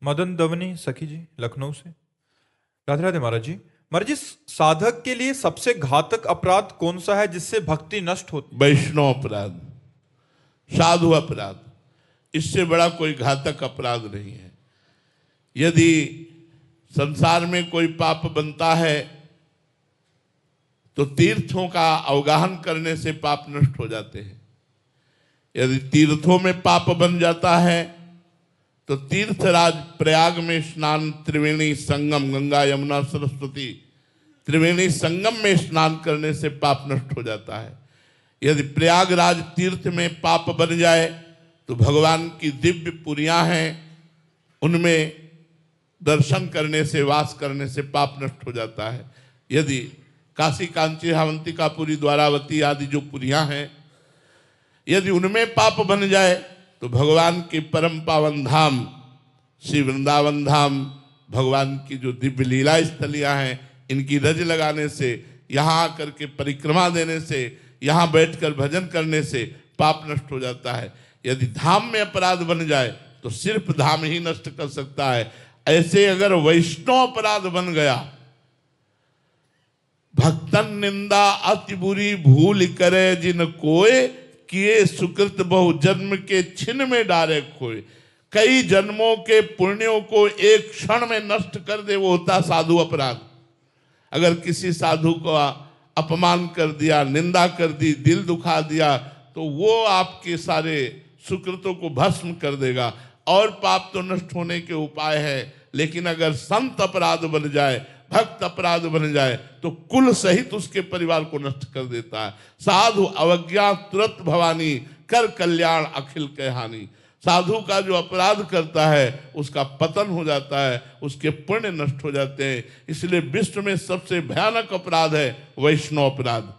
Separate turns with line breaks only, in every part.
मदन दवनी सखी जी लखनऊ से। राधे राधे महाराज जी। महाराज जी, साधक के लिए सबसे घातक अपराध कौन सा है जिससे भक्ति नष्ट होती?
वैष्णव अपराध, साधु अपराध, इससे बड़ा कोई घातक अपराध नहीं है। यदि संसार में कोई पाप बनता है तो तीर्थों का अवगाहन करने से पाप नष्ट हो जाते हैं। यदि तीर्थों में पाप बन जाता है तो तीर्थराज प्रयाग में स्नान, त्रिवेणी संगम, गंगा यमुना सरस्वती त्रिवेणी संगम में स्नान करने से पाप नष्ट हो जाता है। यदि प्रयागराज तीर्थ में पाप बन जाए तो भगवान की दिव्य पुरियां हैं, उनमें दर्शन करने से, वास करने से पाप नष्ट हो जाता है। यदि काशी कांची अवंतिकापुरी द्वारावती आदि जो पुरियां हैं, यदि उनमें पाप बन जाए तो भगवान के परम पावन धाम श्री वृंदावन धाम, भगवान की जो दिव्य लीला स्थलियां हैं, इनकी रज लगाने से, यहाँ आकर के परिक्रमा देने से, यहाँ बैठकर भजन करने से पाप नष्ट हो जाता है। यदि धाम में अपराध बन जाए तो सिर्फ धाम ही नष्ट कर सकता है। ऐसे अगर वैष्णव अपराध बन गया, भक्तन निंदा अति बुरी भूल करे जिन कोय, किए सुकृत बहु जन्म के छिन में डारे खोए। कई जन्मों के पुण्यों को एक क्षण में नष्ट कर दे, वो होता साधु अपराध। अगर किसी साधु को अपमान कर दिया, निंदा कर दी, दिल दुखा दिया, तो वो आपके सारे सुकृतों को भस्म कर देगा। और पाप तो नष्ट होने के उपाय है, लेकिन अगर संत अपराध बन जाए, भक्त अपराध बन जाए, तो कुल सहित उसके परिवार को नष्ट कर देता है। साधु अवज्ञा तुरंत भवानी, कर कल्याण अखिल के हानि। साधु का जो अपराध करता है उसका पतन हो जाता है, उसके पुण्य नष्ट हो जाते हैं। इसलिए विश्व में सबसे भयानक अपराध है वैष्णव अपराध।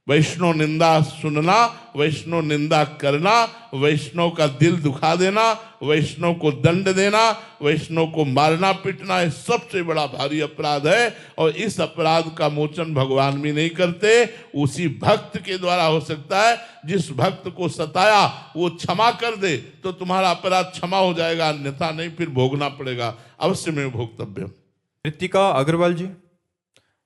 वैष्णव निंदा सुनना, वैष्णव निंदा करना, वैष्णव का दिल दुखा देना, वैष्णव को दंड देना, वैष्णव को मारना पीटना, ये सबसे बड़ा भारी अपराध है। और इस अपराध का मोचन भगवान भी नहीं करते, उसी भक्त के द्वारा हो सकता है। जिस भक्त को सताया वो क्षमा कर दे तो तुम्हारा अपराध क्षमा हो जाएगा, अन्यथा नहीं, फिर भोगना पड़ेगा, अवश्य में भोक्तव्य।
कृतिका अग्रवाल जी।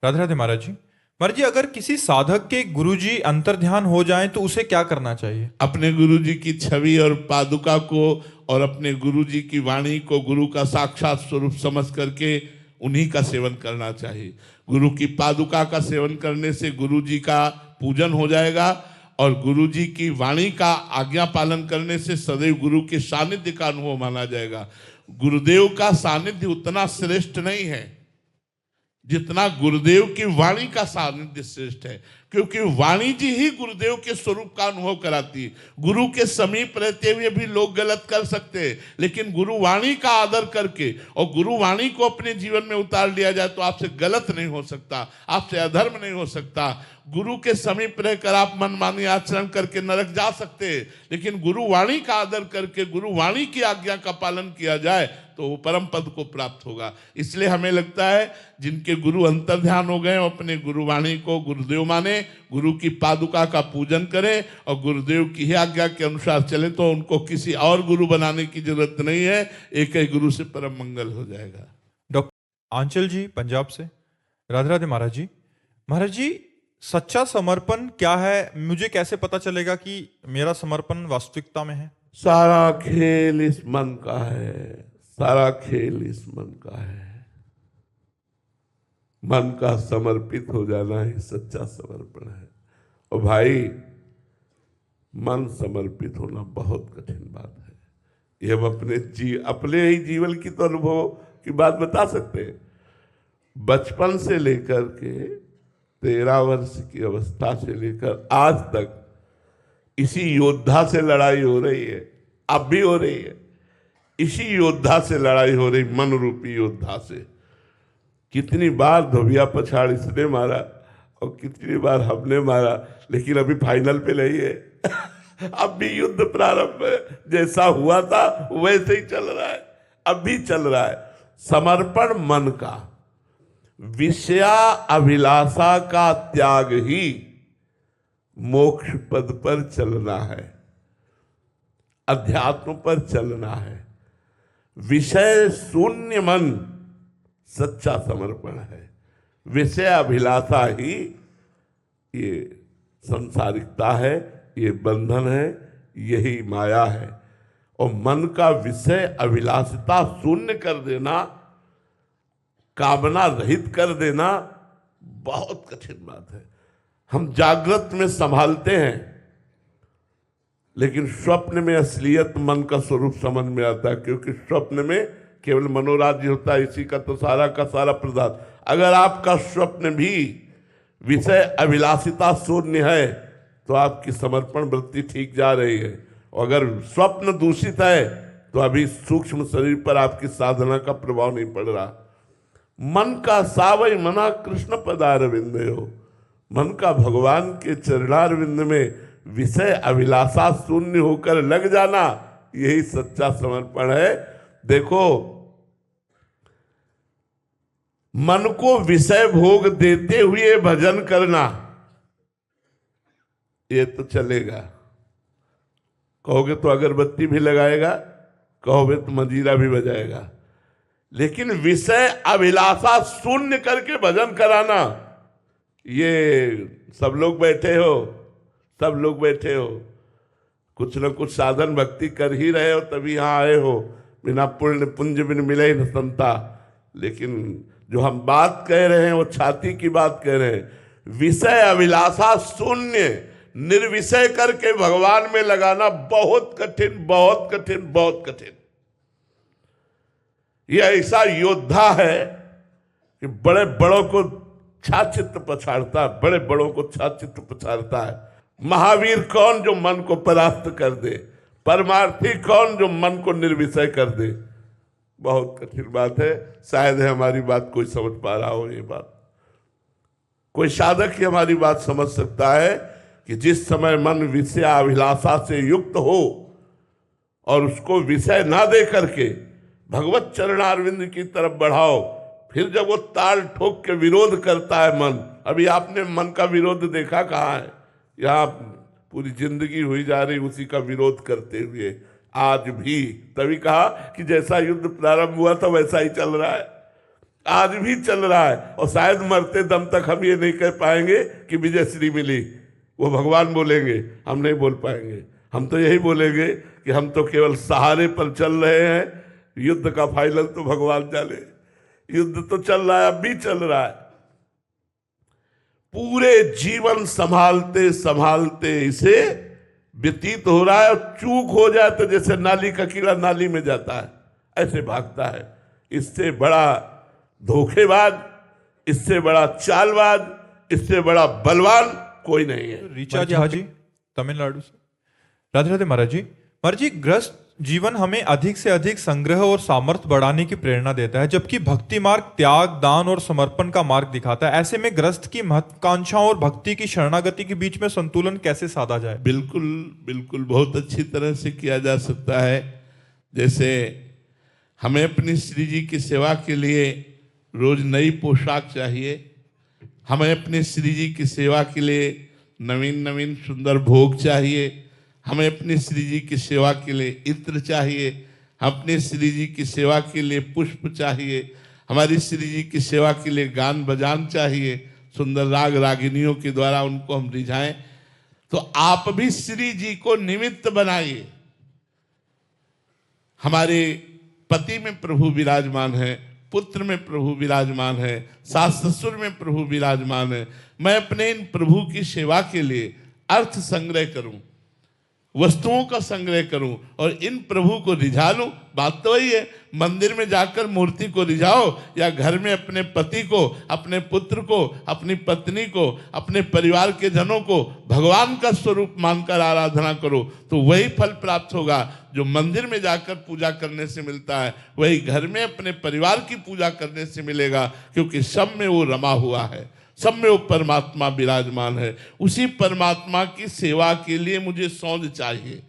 राधे राधे महाराज जी। महाराज जी, अगर किसी साधक के गुरुजी अंतर्ध्यान हो जाएं तो उसे क्या करना चाहिए?
अपने गुरुजी की छवि और पादुका को और अपने गुरुजी की वाणी को गुरु का साक्षात स्वरूप समझ करके उन्हीं का सेवन करना चाहिए। गुरु की पादुका का सेवन करने से गुरुजी का पूजन हो जाएगा, और गुरुजी की वाणी का आज्ञा पालन करने से सदैव गुरु के सानिध्य का अनुभव माना जाएगा। गुरुदेव का सानिध्य उतना श्रेष्ठ नहीं है जितना गुरुदेव की वाणी का सानिध्य श्रेष्ठ है, क्योंकि वाणी जी ही गुरुदेव के स्वरूप का अनुभव कराती है। गुरु के समीप रहते हुए भी लोग गलत कर सकते हैं, लेकिन गुरु वाणी का आदर करके और गुरु वाणी को अपने जीवन में उतार लिया जाए तो आपसे गलत नहीं हो सकता, आपसे अधर्म नहीं हो सकता। गुरु के समीप रहकर आप मनमानी आचरण करके नरक जा सकते हैं, लेकिन गुरु वाणी का आदर करके गुरु वाणी की आज्ञा का पालन किया जाए तो वो परम पद को प्राप्त होगा। इसलिए हमें लगता है जिनके गुरु अंतर्ध्यान हो गए, अपने गुरुवाणी को गुरुदेव माने, गुरु की पादुका का पूजन करें और गुरुदेव की ही आज्ञा के अनुसार चले, तो उनको किसी और गुरु बनाने की जरूरत नहीं है। एक ही गुरु से परम मंगल हो जाएगा।
डॉक्टर आंचल जी पंजाब से। राधे राधे महाराज जी। महाराज जी, सच्चा समर्पण क्या है? मुझे कैसे पता चलेगा कि मेरा समर्पण वास्तविकता में है?
सारा खेल इस मन का है, सारा खेल इस मन का है। मन का समर्पित हो जाना ही सच्चा समर्पण है। और भाई, मन समर्पित होना बहुत कठिन बात है। ये हम अपने ही जीवन की तो अनुभव की बात बता सकते हैं। बचपन से लेकर के 13 वर्ष की अवस्था से लेकर आज तक इसी योद्धा से लड़ाई हो रही है, अब भी हो रही है। इसी योद्धा से लड़ाई हो रही, मन रूपी योद्धा से। कितनी बार धोबिया पछाड़ इसने मारा और कितनी बार हमने मारा, लेकिन अभी फाइनल पे नहीं है। अब भी युद्ध प्रारंभ है, जैसा हुआ था वैसे ही चल रहा है, अब भी चल रहा है। समर्पण मन का, विषया अभिलाषा का त्याग ही मोक्ष पद पर चलना है, अध्यात्म पर चलना है। विषय शून्य मन सच्चा समर्पण है। विषय अभिलाषा ही ये संसारिकता है, ये बंधन है, यही माया है। और मन का विषय अभिलाषिता शून्य कर देना, कामना रहित कर देना बहुत कठिन बात है। हम जागृत में संभालते हैं, लेकिन स्वप्न में असलियत मन का स्वरूप समझ में आता है, क्योंकि स्वप्न में केवल मनोराज्य होता है, इसी का तो सारा का सारा पदार्थ। अगर आपका स्वप्न भी विषय अभिलाषिता शून्य है तो आपकी समर्पण वृत्ति ठीक जा रही है। और अगर स्वप्न दूषित है तो अभी सूक्ष्म शरीर पर आपकी साधना का प्रभाव नहीं पड़ रहा। मन का सावय मना कृष्ण पदारविंद हो, मन का भगवान के चरणारविंद में विषय अभिलाषा शून्य होकर लग जाना, यही सच्चा समर्पण है। देखो, मन को विषय भोग देते हुए भजन करना ये तो चलेगा, कहोगे तो अगरबत्ती भी लगाएगा, कहोगे तो मंजीरा भी बजाएगा, लेकिन विषय अभिलाषा शून्य करके भजन कराना, ये सब लोग बैठे हो, सब लोग बैठे हो, कुछ न कुछ साधन भक्ति कर ही रहे हो, तभी यहाँ आए हो। बिना पुण्य पुंज बिन मिले न संता। लेकिन जो हम बात कह रहे हैं वो छाती की बात कह रहे हैं। विषय अभिलाषा शून्य निर्विषय करके भगवान में लगाना बहुत कठिन, बहुत कठिन, बहुत कठिन। यह ऐसा योद्धा है कि बड़े बड़ों को छाचित्र पछाड़ता है, बड़े बड़ों को छाचित्र पछाड़ता है। महावीर कौन जो मन को परास्त कर दे, परमार्थी कौन जो मन को निर्विषय कर दे। बहुत कठिन बात है। शायद है हमारी बात कोई समझ पा रहा हो। ये बात कोई साधक ही हमारी बात समझ सकता है कि जिस समय मन विषय अभिलाषा से युक्त हो और उसको विषय ना दे करके भगवत चरणारविंद की तरफ बढ़ाओ, फिर जब वो ताल ठोक के विरोध करता है मन। अभी आपने मन का विरोध देखा कहाँ है? यहाँ पूरी जिंदगी हुई जा रही उसी का विरोध करते हुए आज भी। तभी कहा कि जैसा युद्ध प्रारंभ हुआ था वैसा ही चल रहा है, आज भी चल रहा है। और शायद मरते दम तक हम ये नहीं कह पाएंगे कि विजय श्री मिली। वो भगवान बोलेंगे, हम नहीं बोल पाएंगे। हम तो यही बोलेंगे कि हम तो केवल सहारे पर चल रहे हैं, युद्ध का फाइनल तो भगवान जाने। युद्ध तो चल रहा है, अब भी चल रहा है। पूरे जीवन संभालते संभालते इसे व्यतीत हो रहा है, और चूक हो जाए तो जैसे नाली का कीड़ा नाली में जाता है, ऐसे भागता है। इससे बड़ा धोखेबाज, इससे बड़ा चालबाज, इससे बड़ा बलवान कोई नहीं है।
ऋचा झा जी तमिलनाडु से। राधे राधे महाराज जी। महाराज जी, ग्रस्त जीवन हमें अधिक से अधिक संग्रह और सामर्थ्य बढ़ाने की प्रेरणा देता है, जबकि भक्ति मार्ग त्याग, दान और समर्पण का मार्ग दिखाता है। ऐसे में ग्रस्त की महत्वाकांक्षाओं और भक्ति की शरणागति के बीच में संतुलन कैसे साधा जाए?
बिल्कुल बिल्कुल, बहुत अच्छी तरह से किया जा सकता है। जैसे हमें अपनी श्री जी की सेवा के लिए रोज नई पोशाक चाहिए, हमें अपने श्री जी की सेवा के लिए नवीन नवीन सुंदर भोग चाहिए, हमें अपने श्री जी की सेवा के लिए इत्र चाहिए, अपने श्री जी की सेवा के लिए पुष्प चाहिए, हमारी श्री जी की सेवा के लिए गान बजान चाहिए, सुंदर राग रागिनियों के द्वारा उनको हम रिझाएं। तो आप भी श्री जी को निमित्त बनाइए। हमारे पति में प्रभु विराजमान है, पुत्र में प्रभु विराजमान है, सास ससुर में प्रभु विराजमान है। मैं अपने इन प्रभु की सेवा के लिए अर्थ संग्रह करूं, वस्तुओं का संग्रह करूं और इन प्रभु को रिझा लूं। बात तो वही है, मंदिर में जाकर मूर्ति को रिझाओ या घर में अपने पति को, अपने पुत्र को, अपनी पत्नी को, अपने परिवार के जनों को भगवान का स्वरूप मानकर आराधना करो, तो वही फल प्राप्त होगा जो मंदिर में जाकर पूजा करने से मिलता है, वही घर में अपने परिवार की पूजा करने से मिलेगा। क्योंकि सब में वो रमा हुआ है, सब में वो परमात्मा विराजमान है। उसी परमात्मा की सेवा के लिए मुझे सौंध चाहिए।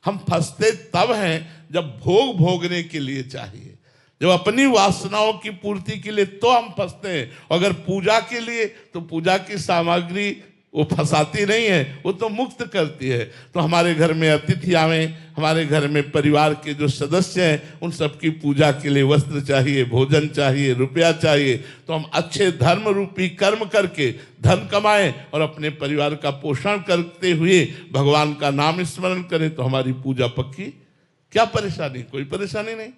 हम फंसते तब हैं जब भोग भोगने के लिए चाहिए, जब अपनी वासनाओं की पूर्ति के लिए तो हम फंसते हैं। अगर पूजा के लिए तो पूजा की सामग्री वो फंसाती नहीं है, वो तो मुक्त करती है। तो हमारे घर में अतिथि आवे, हमारे घर में परिवार के जो सदस्य हैं उन सबकी पूजा के लिए वस्त्र चाहिए, भोजन चाहिए, रुपया चाहिए। तो हम अच्छे धर्म रूपी कर्म करके धन कमाएं और अपने परिवार का पोषण करते हुए भगवान का नाम स्मरण करें तो हमारी पूजा पक्की। क्या परेशानी? कोई परेशानी नहीं।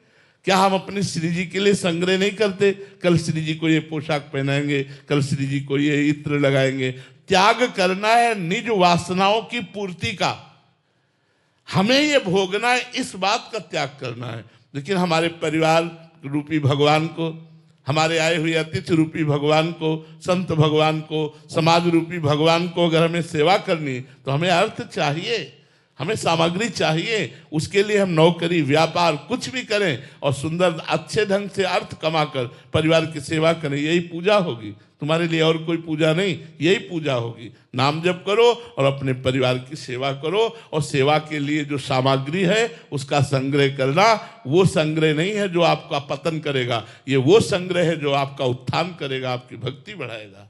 क्या हम अपने श्री जी के लिए संग्रह नहीं करते? कल श्री जी को ये पोशाक पहनाएंगे, कल श्री जी को ये इत्र लगाएंगे। त्याग करना है निज वासनाओं की पूर्ति का, हमें ये भोगना है, इस बात का त्याग करना है। लेकिन हमारे परिवार रूपी भगवान को, हमारे आए हुए अतिथि रूपी भगवान को, संत भगवान को, समाज रूपी भगवान को अगर हमें सेवा करनी तो हमें अर्थ चाहिए, हमें सामग्री चाहिए। उसके लिए हम नौकरी, व्यापार कुछ भी करें और सुंदर अच्छे ढंग से अर्थ कमाकर परिवार की सेवा करें, यही पूजा होगी। तुम्हारे लिए और कोई पूजा नहीं, यही पूजा होगी। नाम जप करो और अपने परिवार की सेवा करो, और सेवा के लिए जो सामग्री है उसका संग्रह करना। वो संग्रह नहीं है जो आपका पतन करेगा, ये वो संग्रह है जो आपका उत्थान करेगा, आपकी भक्ति बढ़ाएगा।